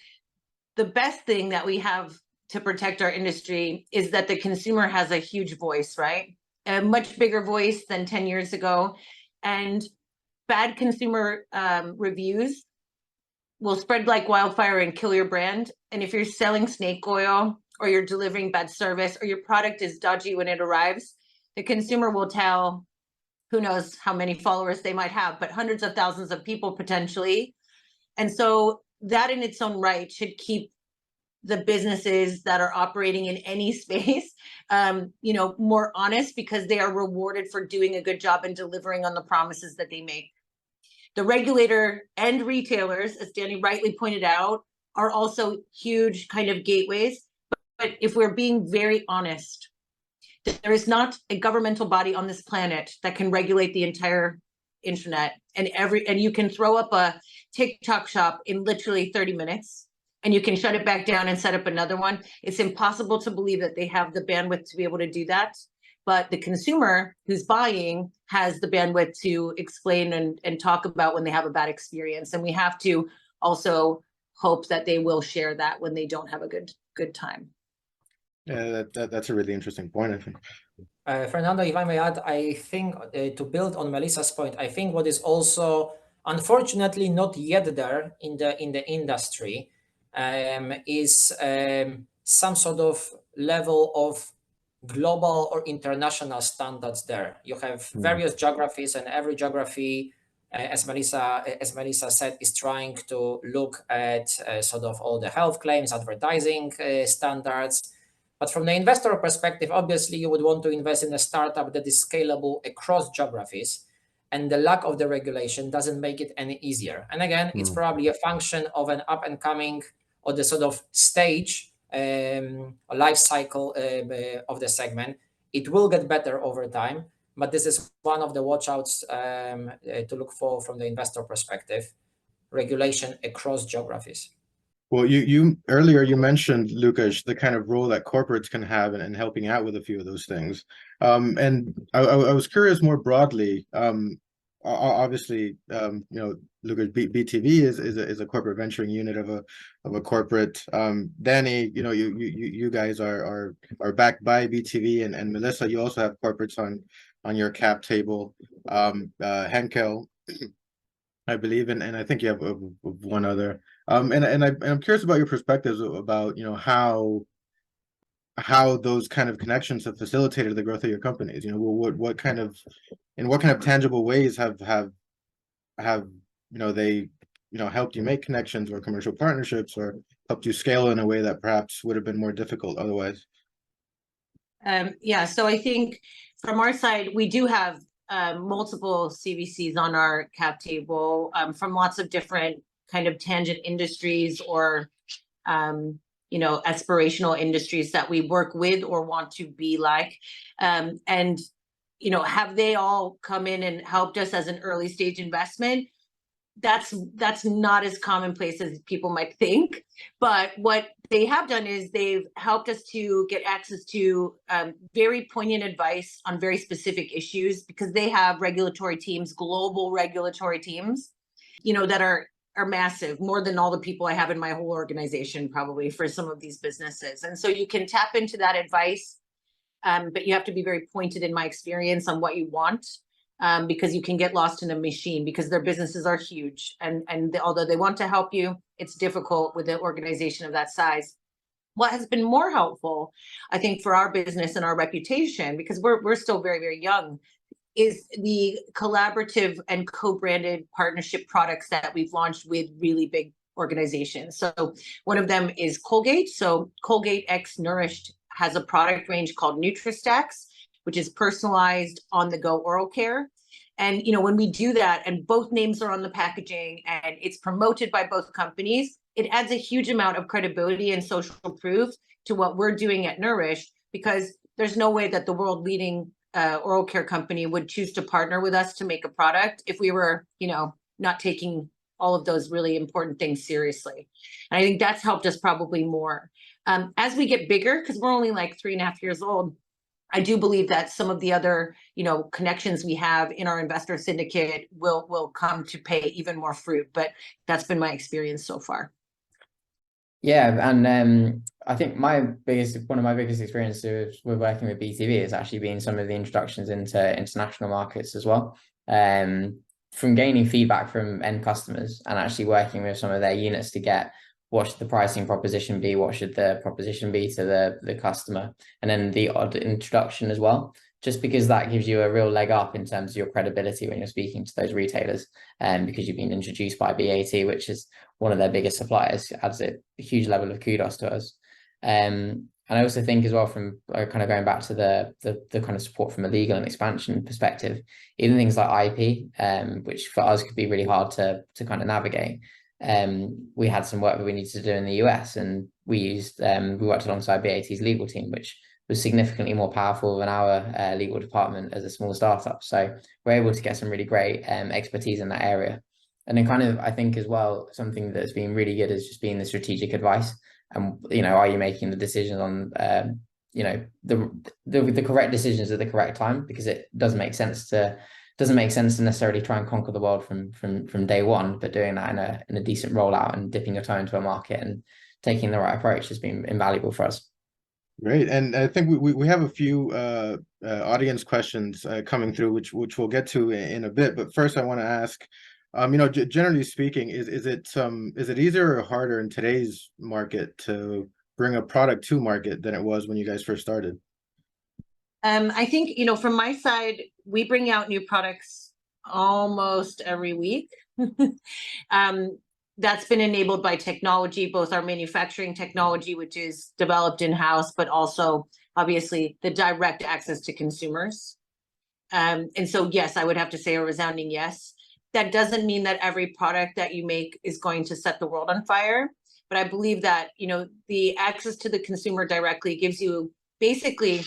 the best thing that we have to protect our industry is that the consumer has a huge voice, right? A much bigger voice than 10 years ago. And bad consumer reviews will spread like wildfire and kill your brand. And if you're selling snake oil, or you're delivering bad service, or your product is dodgy when it arrives, the consumer will tell, who knows how many followers they might have, but hundreds of thousands of people potentially. And so that in its own right should keep the businesses that are operating in any space, more honest, because they are rewarded for doing a good job and delivering on the promises that they make. The regulator and retailers, as Danny rightly pointed out, are also huge kind of gateways. But if we're being very honest, there is not a governmental body on this planet that can regulate the entire internet, and you can throw up a TikTok shop in literally 30 minutes. And you can shut it back down and set up another one. It's impossible to believe that they have the bandwidth to be able to do that. But the consumer who's buying has the bandwidth to explain and talk about when they have a bad experience. And we have to also hope that they will share that when they don't have a good time. Yeah, that's a really interesting point, I think. Fernando, if I may add, I think to build on Melissa's point, I think what is also unfortunately not yet there in the industry is some sort of level of global or international standards there. You have various geographies, and every geography, as Melissa said, is trying to look at sort of all the health claims, advertising standards. But from the investor perspective, obviously, you would want to invest in a startup that is scalable across geographies, and the lack of the regulation doesn't make it any easier. And again, it's probably a function of an up and coming, or the sort of stage or life cycle of the segment. It will get better over time, but this is one of the watch-outs to look for from the investor perspective: regulation across geographies. Well, you earlier you mentioned, Lucas, the kind of role that corporates can have in helping out with a few of those things. And I was curious more broadly. Obviously, Lucas, BTV is a corporate venturing unit of a corporate. Danny, you guys are backed by BTV, and Melissa, you also have corporates on your cap table. Henkel, I believe, and I think you have one other. And I'm curious about your perspectives about how those kind of connections have facilitated the growth of your companies. What kind of tangible ways have they helped you make connections or commercial partnerships, or helped you scale in a way that perhaps would have been more difficult otherwise? Yeah, so I think from our side, we do have multiple CVCs on our cap table from lots of different kind of tangent industries or aspirational industries that we work with or want to be like. And have they all come in and helped us as an early stage investment? That's not as commonplace as people might think. But what they have done is they've helped us to get access to very poignant advice on very specific issues, because they have regulatory teams, global regulatory teams, that are massive, more than all the people I have in my whole organization, probably, for some of these businesses. And so you can tap into that advice, but you have to be very pointed, in my experience, on what you want. Because you can get lost in a machine, because their businesses are huge. And although they want to help you, it's difficult with an organization of that size. What has been more helpful, I think, for our business and our reputation, because we're still very, very young, is the collaborative and co-branded partnership products that we've launched with really big organizations. So one of them is Colgate. So Colgate X Nourished has a product range called NutriStacks, which is personalized on-the-go oral care. And when we do that, and both names are on the packaging, and it's promoted by both companies, it adds a huge amount of credibility and social proof to what we're doing at Nourish, because there's no way that the world-leading oral care company would choose to partner with us to make a product if we were, not taking all of those really important things seriously. And I think that's helped us probably more. As we get bigger, because we're only like 3.5 years old, I do believe that some of the other, connections we have in our investor syndicate will come to pay even more fruit. But that's been my experience so far. Yeah, and I think one of my biggest experiences with working with BTV has actually been some of the introductions into international markets as well. From gaining feedback from end customers and actually working with some of their units to get, what should the pricing proposition be? What should the proposition be to the customer? And then the odd introduction as well, just because that gives you a real leg up in terms of your credibility when you're speaking to those retailers, because you've been introduced by BAT, which is one of their biggest suppliers, adds a huge level of kudos to us. And I also think as well, from kind of going back to the kind of support from a legal and expansion perspective, even things like IP, which for us could be really hard to kind of navigate. We had some work that we needed to do in the US, and we worked alongside BAT's legal team, which was significantly more powerful than our legal department as a small startup. So we're able to get some really great expertise in that area. And then kind of, I think as well, something that's been really good is just being the strategic advice. And, are you making the decisions on, the correct decisions at the correct time? Because it doesn't make sense to necessarily try and conquer the world from day one, but doing that in a decent rollout and dipping your toe into a market and taking the right approach has been invaluable for us. Great, and I think we have a few audience questions coming through, which we'll get to in a bit. But first, I want to ask, generally speaking, is it easier or harder in today's market to bring a product to market than it was when you guys first started? I think, from my side, we bring out new products almost every week. That's been enabled by technology, both our manufacturing technology, which is developed in-house, but also obviously the direct access to consumers. And so, yes, I would have to say a resounding yes. That doesn't mean that every product that you make is going to set the world on fire. But I believe that, the access to the consumer directly gives you basically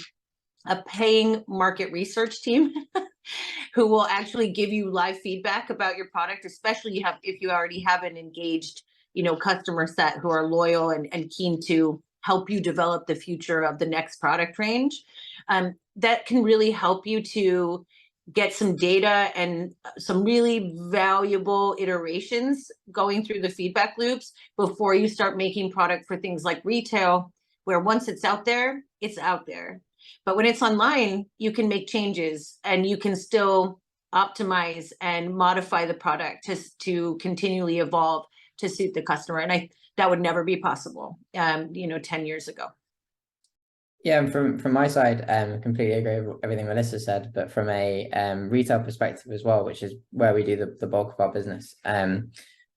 a paying market research team who will actually give you live feedback about your product, especially if you already have an engaged customer set who are loyal and keen to help you develop the future of the next product range. That can really help you to get some data and some really valuable iterations going through the feedback loops before you start making product for things like retail, where once it's out there, it's out there. But when it's online, you can make changes and you can still optimize and modify the product to continually evolve to suit the customer. And that would never be possible, 10 years ago. Yeah, and from my side, completely agree with everything Melissa said, but from a retail perspective as well, which is where we do the bulk of our business,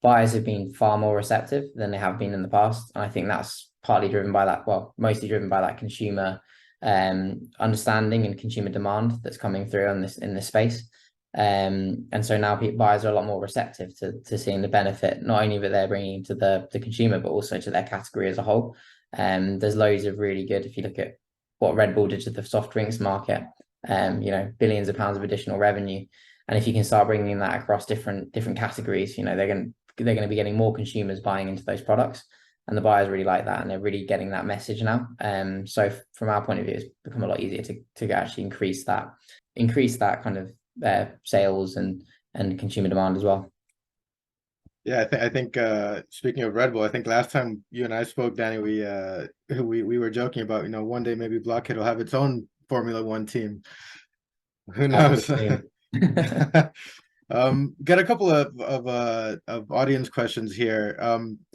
buyers have been far more receptive than they have been in the past. And I think that's partly driven by that, well, mostly driven by that consumer understanding and consumer demand that's coming through in this space. And so now buyers are a lot more receptive to seeing the benefit, not only that they're bringing to the consumer, but also to their category as a whole. There's loads of really good, if you look at what Red Bull did to the soft drinks market, billions of pounds of additional revenue. And if you can start bringing that across different categories, they're going to be getting more consumers buying into those products. And the buyers really like that, and they're really getting that message now. So from our point of view, it's become a lot easier to actually increase that kind of sales and consumer demand as well. Yeah, I think speaking of Red Bull, I think last time you and I spoke, Danny, we were joking about, one day maybe Blockhead will have its own Formula One team. Who knows? Got a couple of audience questions here.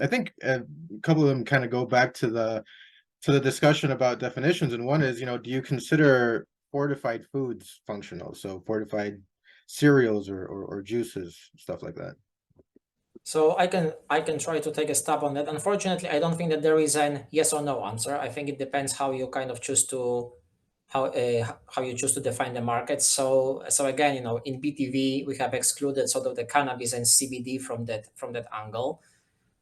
I think a couple of them kind of go back to the discussion about definitions, and one is, do you consider fortified foods functional? So fortified cereals or juices, stuff like that. So I can try to take a stab on that. Unfortunately, I don't think that there is an yes or no answer. I think it depends how you kind of choose to how you choose to define the market. So again, in BTV we have excluded sort of the cannabis and CBD from that angle.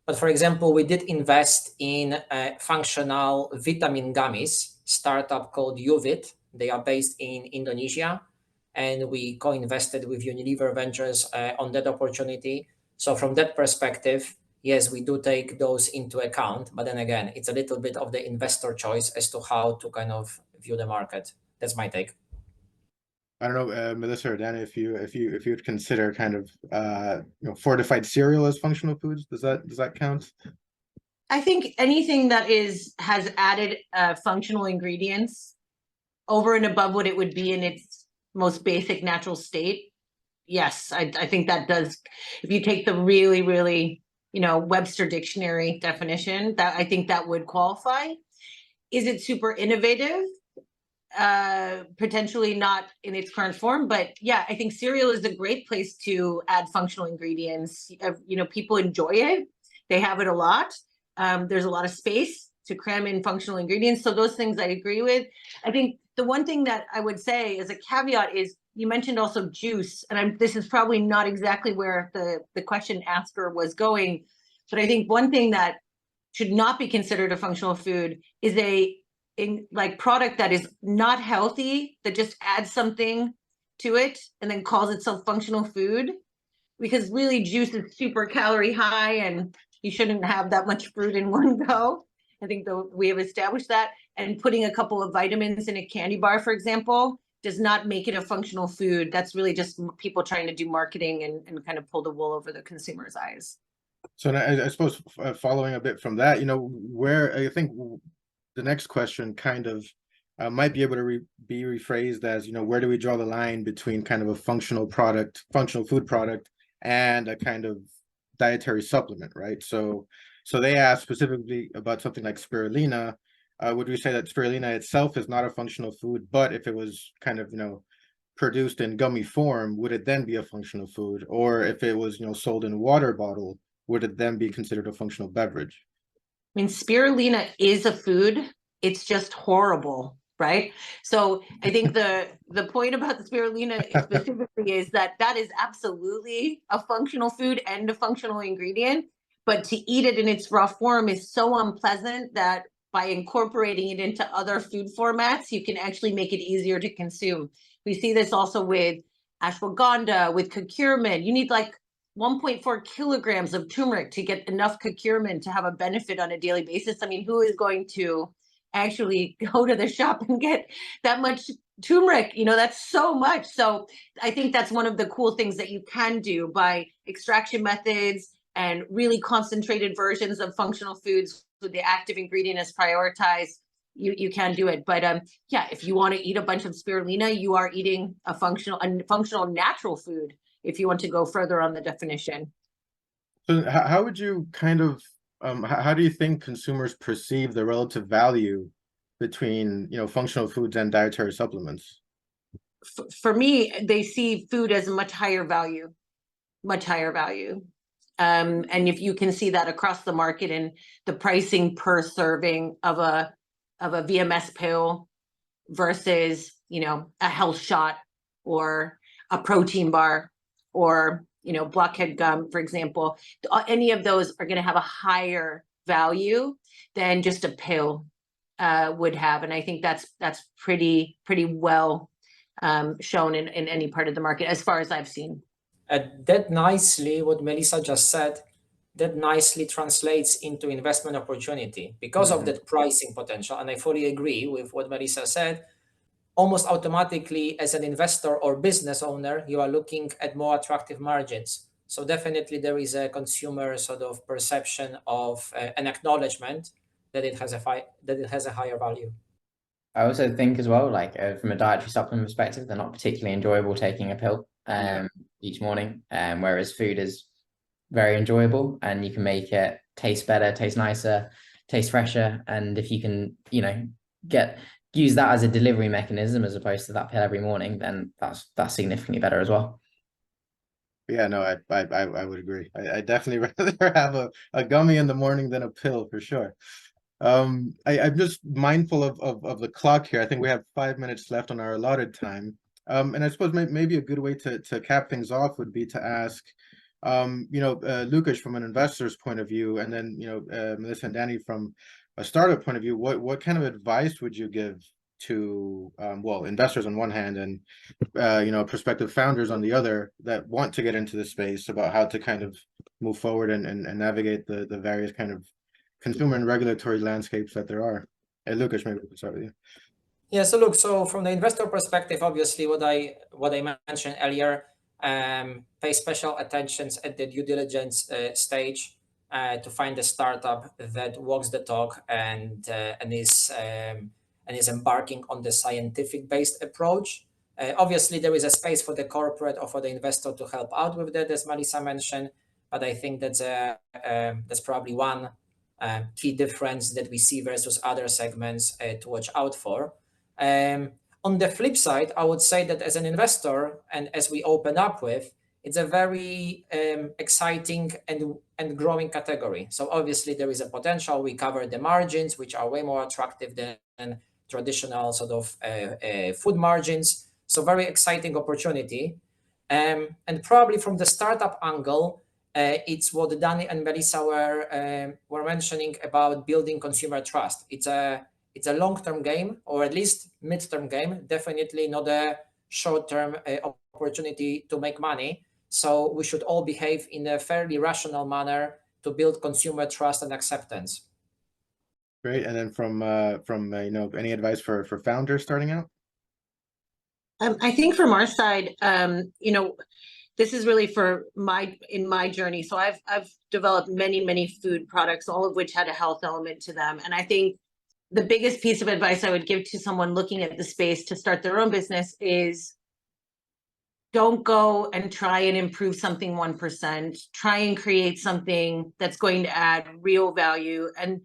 But for example, we did invest in functional vitamin gummies startup called Uvit. They are based in Indonesia, and we co-invested with Btomorrow Ventures on that opportunity. So from that perspective, yes, we do take those into account. But then again, it's a little bit of the investor choice as to how to kind of view the market. That's my take. I don't know, Melissa or Danny, if you would consider kind of fortified cereal as functional foods. Does that count? I think anything that has added functional ingredients over and above what it would be in its most basic natural state. Yes, I think that does. If you take the really, really, Webster Dictionary definition, that I think that would qualify. Is it super innovative? Potentially not in its current form, but yeah, I think cereal is a great place to add functional ingredients. People enjoy it. They have it a lot. There's a lot of space to cram in functional ingredients. So those things I agree with. I think the one thing that I would say as a caveat is, you mentioned also juice, and this is probably not exactly where the question asker was going, but I think one thing that should not be considered a functional food is a product that is not healthy, that just adds something to it and then calls itself functional food, because really juice is super calorie high and you shouldn't have that much fruit in one go. I think we have established that, and putting a couple of vitamins in a candy bar, for example, does not make it a functional food. That's really just people trying to do marketing and kind of pull the wool over the consumer's eyes. So I suppose following a bit from that, where I think the next question kind of might be able to be rephrased as, where do we draw the line between kind of a functional food product and a kind of dietary supplement, right? So they asked specifically about something like spirulina. Would we say that spirulina itself is not a functional food, but if it was kind of, produced in gummy form, would it then be a functional food? Or if it was, sold in a water bottle, would it then be considered a functional beverage? I mean, spirulina is a food. It's just horrible, right? So I think the point about the spirulina specifically is that is absolutely a functional food and a functional ingredient, but to eat it in its raw form is so unpleasant that by incorporating it into other food formats, you can actually make it easier to consume. We see this also with ashwagandha, with curcumin. You need 1.4 kilograms of turmeric to get enough curcumin to have a benefit on a daily basis. I mean, who is going to actually go to the shop and get that much turmeric? You know, that's so much. So I think that's one of the cool things that you can do by extraction methods and really concentrated versions of functional foods with the active ingredient is prioritized. You can do it. But yeah, if you want to eat a bunch of spirulina, you are eating a functional natural food, if you want to go further on the definition. So how would you kind of how do you think consumers perceive the relative value between, you know, functional foods and dietary supplements? For me, they see food as a much higher value, much higher value. And if you can see that across the market in the pricing per serving of a VMS pill versus, you know, a health shot or a protein bar or, you know, blockhead gum, for example, any of those are going to have a higher value than just a pill would have. And I think that's pretty well shown in any part of the market as far as I've seen. That nicely, what Melissa just said, that nicely translates into investment opportunity because of that pricing potential. And I fully agree with what Melissa said. Almost automatically, as an investor or business owner, you are looking at more attractive margins. So definitely there is a consumer sort of perception of an acknowledgement that it has a higher value. I also think as well, like from a dietary supplement perspective, they're not particularly enjoyable taking a pill each morning, whereas food is very enjoyable and you can make it taste better, taste nicer, taste fresher. And if you can, you know, use that as a delivery mechanism as opposed to that pill every morning, then that's significantly better as well. Yeah, no, I would agree. I definitely rather have a gummy in the morning than a pill for sure. I'm just mindful of the clock here. I think we have 5 minutes left on our allotted time. And I suppose maybe a good way to cap things off would be to ask, you know, Lucas from an investor's point of view, and then, you know, Melissa and Danny from a startup point of view, what kind of advice would you give to, well, investors on one hand and, you know, prospective founders on the other that want to get into this space about how to kind of move forward and navigate the various kind of consumer and regulatory landscapes that there are? Hey, Lucas, maybe we can start with you. Yeah, so look, so from the investor perspective, obviously what I mentioned earlier, pay special attention at the due diligence stage to find a startup that walks the talk and is embarking on the scientific based approach. Obviously, there is a space for the corporate or for the investor to help out with that, as Melissa mentioned. But I think that's probably one key difference that we see versus other segments to watch out for. On the flip side, I would say that as an investor, and as we open up with, it's a very exciting and growing category. So obviously there is a potential. We cover the margins, which are way more attractive than traditional sort of food margins. So very exciting opportunity. And probably from the startup angle, it's what Danny and Melissa were mentioning about building consumer trust. It's a long-term game, or at least mid-term game, definitely not a short-term opportunity to make money. So we should all behave in a fairly rational manner to build consumer trust and acceptance. Great. And then from you know, any advice for founders starting out? I think from our side, you know, this is really in my journey. So I've developed many food products, all of which had a health element to them. And I think the biggest piece of advice I would give to someone looking at the space to start their own business is don't go and try and improve something 1%. Try and create something that's going to add real value, and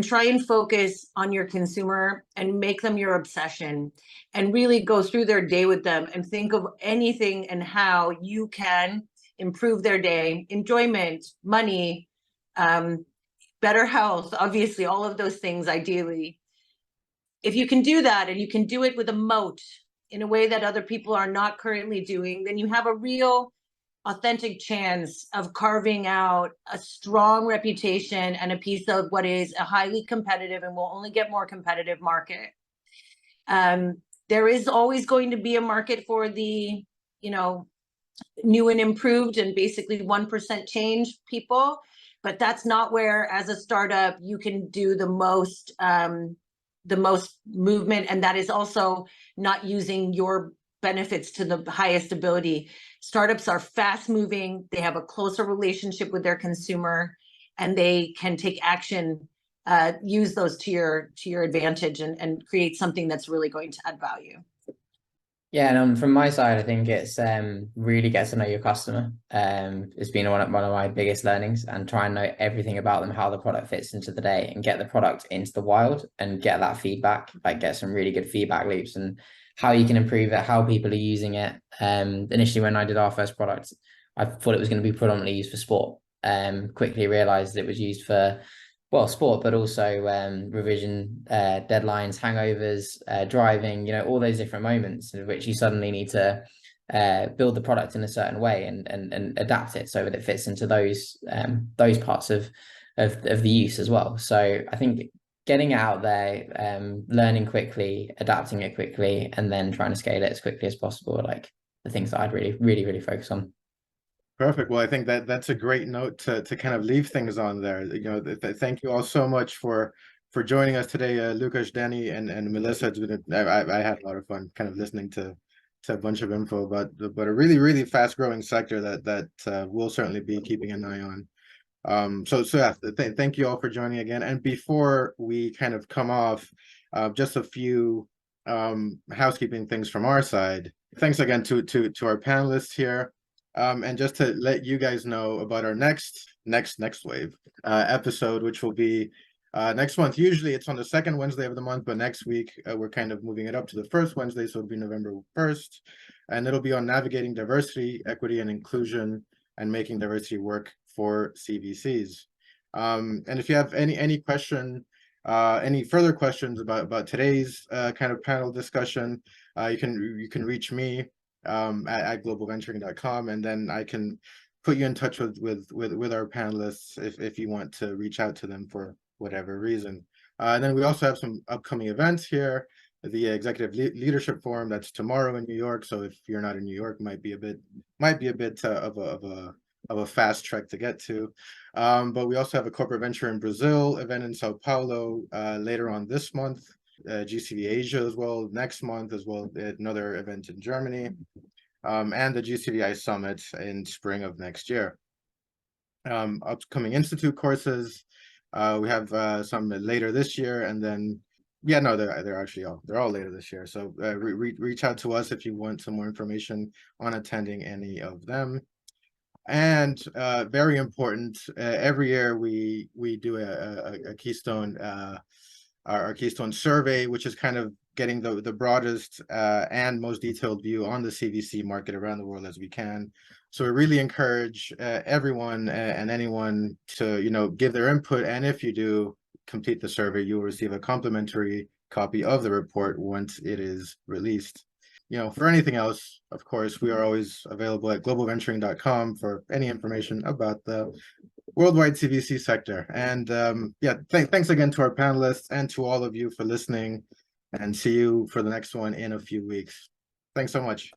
try and focus on your consumer and make them your obsession, and really go through their day with them and think of anything and how you can improve their day, enjoyment, money, better health, obviously, all of those things ideally. If you can do that and you can do it with a moat in a way that other people are not currently doing, then you have a real authentic chance of carving out a strong reputation and a piece of what is a highly competitive and will only get more competitive market. There is always going to be a market for the, you know, new and improved and basically 1% change people. But that's not where, as a startup, you can do the most movement. And that is also not using your benefits to the highest ability. Startups are fast moving. They have a closer relationship with their consumer, and they can take action, use those to your advantage, and create something that's really going to add value. Yeah, and from my side, I think it's really get to know your customer. It's been one of my biggest learnings, and try and know everything about them, how the product fits into the day, and get the product into the wild and get that feedback, like get some really good feedback loops and how you can improve it, how people are using it. Initially, when I did our first product, I thought it was going to be predominantly used for sport. Quickly realized it was used for, well, sport, but also revision, deadlines, hangovers, driving, you know, all those different moments in which you suddenly need to build the product in a certain way and adapt it so that it fits into those parts of the use as well. So I think getting out there, learning quickly, adapting it quickly, and then trying to scale it as quickly as possible, like the things that I'd really focus on. Perfect. Well, I think that's a great note to kind of leave things on there. You know, thank you all so much for joining us today, Lukasz, Danny, and Melissa. I had a lot of fun kind of listening to a bunch of info about a really fast growing sector that we'll certainly be keeping an eye on. So yeah, thank you all for joining again. And before we kind of come off, just a few housekeeping things from our side. Thanks again to our panelists here. And just to let you guys know about our next wave episode, which will be next month. Usually it's on the second Wednesday of the month, but next week we're kind of moving it up to the first Wednesday, so it'll be November 1st, and it'll be on navigating diversity, equity, and inclusion, and making diversity work for CVCs. And if you have any question, any further questions about today's kind of panel discussion, you can reach me at globalventuring.com, and then I can put you in touch with our panelists if you want to reach out to them for whatever reason. And then we also have some upcoming events here. The Executive Leadership Forum, that's tomorrow in New York. So if you're not in New York, might be a bit of a fast trek to get to. But we also have a Corporate Venture in Brazil event in Sao Paulo later on this month. GCV Asia as well next month, as well another event in Germany, and the GCVI Summit in spring of next year. Upcoming Institute courses, we have some later this year, and then they're all later this year. So reach out to us if you want some more information on attending any of them. And very important, every year we do a Keystone. Our Keystone survey, which is kind of getting the broadest and most detailed view on the CVC market around the world as we can. So we really encourage everyone and anyone to, you know, give their input. And if you do complete the survey, you will receive a complimentary copy of the report once it is released. You know, for anything else, of course, we are always available at globalventuring.com for any information about the worldwide CVC sector. And thanks again to our panelists and to all of you for listening, and see you for the next one in a few weeks. Thanks so much.